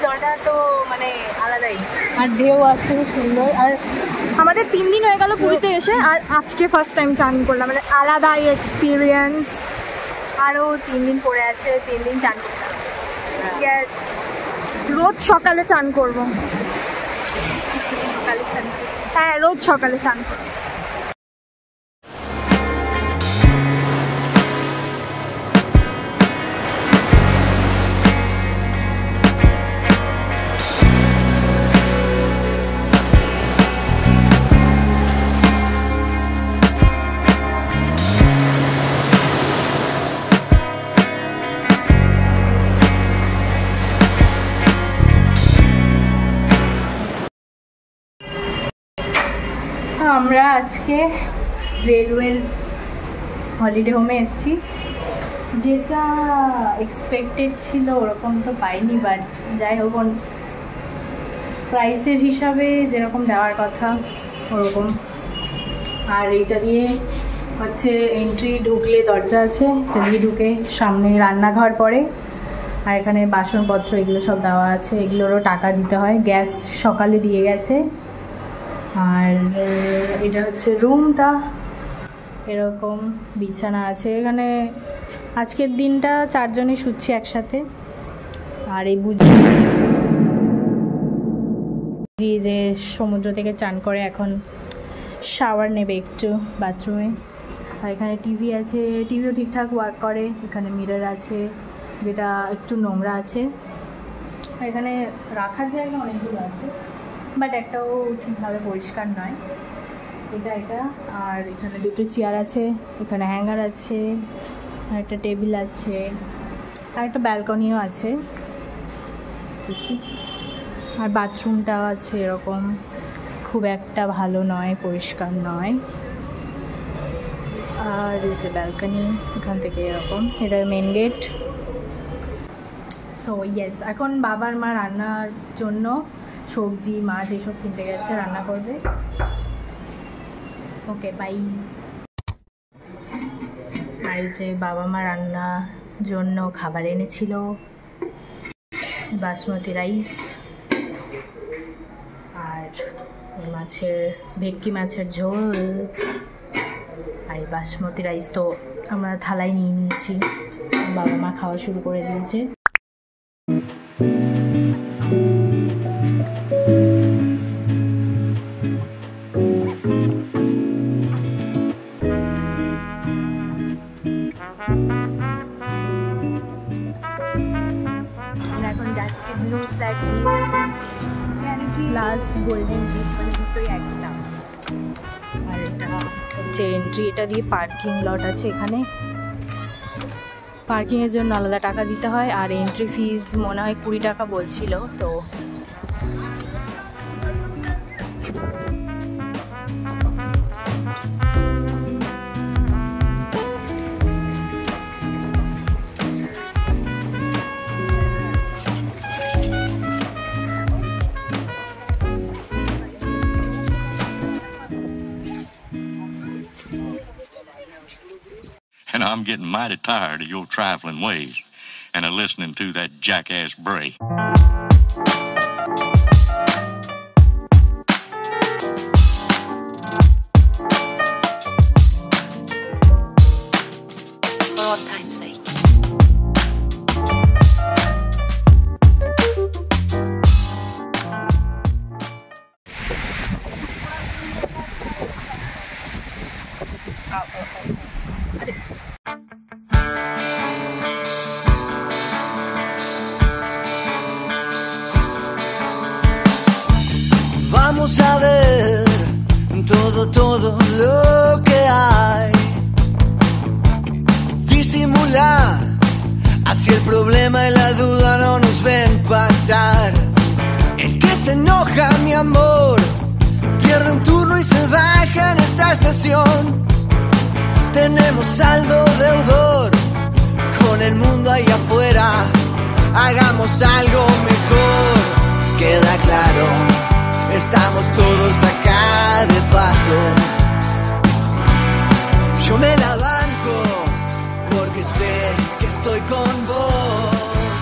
জলটা তো মানে আলাদাই, আর ঢেউ আসছে খুব সুন্দর। আর আমাদের 3 দিন হয়ে গেল পুরীতে এসে, আর আজকে ফার্স্ট টাইম চান করলাম, মানে আলাদাই এক্সপিরিয়েন্স। আরও 3 দিন পরে আছে, 3 দিন চান করলাম। ইয়েস, রোজ সকালে চান করবো। সকালে চান, হ্যাঁ রোজ সকালে চান করবো। আমরা আজকে রেলওয়ের হলিডে হোমে এসেছি, যেটা এক্সপেক্টেড ছিল ওরকম তো পাইনি, বাট যাই হোক প্রাইসের হিসাবে যেরকম দেওয়ার কথা ওরকম। আর এইটা দিয়ে হচ্ছে এন্ট্রি, ঢুকলে দরজা আছে, এটা দিয়ে ঢুকে সামনে রান্নাঘর পড়ে, আর এখানে বাসনপত্র এগুলো সব দেওয়া আছে, এগুলোরও টাকা দিতে হয়। গ্যাস সকালে দিয়ে গেছে। আর এটা হচ্ছে রুমটা, এরকম বিছানা আছে এখানে। আজকের দিনটা 4 জনই শুচ্ছি একসাথে। আর এই বুঝি যে সমুদ্র থেকে চান করে এখন শাওয়ার নেবে একটু বাথরুমে। আর এখানে টিভি আছে, টিভিও ঠিকঠাক ওয়ার্ক করে। এখানে মিরর আছে, যেটা একটু নোংরা আছে। এখানে রাখার জায়গা অনেকগুলো আছে, বাট একটাও ঠিকভাবে পরিষ্কার নয়। এটা আর এখানে 2টো চেয়ার আছে, এখানে হ্যাঙ্গার আছে, আর একটা টেবিল আছে, আর একটা ব্যালকনিও আছে। আর বাথরুমটাও আছে এরকম, খুব একটা ভালো নয়, পরিষ্কার নয়। আর এই যে ব্যালকনি, এখান থেকে এরকম, এটা মেন গেট। সো ইয়েস, এখন বাবার মা রান্নার জন্য সবজি মাছ এসব কিনতে গেছে, রান্না করবে। Okay bye. আর এই যে বাবা মা রান্নার জন্য খাবার এনেছিল, বাসমতি রাইস আর ভেটকি মাছের ঝোল। আর বাসমতি রাইস তো আমরা থালায় নিয়ে নিয়েছি, বাবা মা খাওয়া শুরু করে দিয়েছে। এখন যাচ্ছি blue flag beach plus golden beach, মানে দুটোই একই নাম। আর এটা হচ্ছে এন্ট্রি, এটা দিয়ে পার্কিং লট আছে। এখানে পার্কিংয়ের জন্য আলাদা টাকা দিতে হয়, আর এন্ট্রি ফিজ মনে হয় 20 টাকা বলছিল। তো And I'm getting mighty tired of your trifling ways and of listening to that jackass Bray. For all time's sake. Vamos a ver todo lo que hay. Disimular, así el problema y la duda no nos ven pasar. El que se enoja, mi amor, pierde un turno y se baja en esta estación. Tenemos saldo deudor con el mundo ahí afuera. Hagamos algo mejor, queda claro. Estamos todos acá de paso. Yo me la banco porque sé que estoy con vos.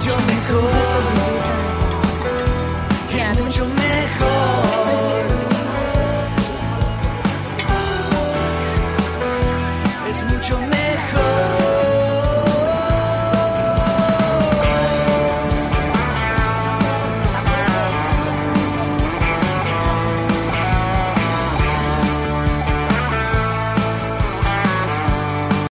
yo mejor.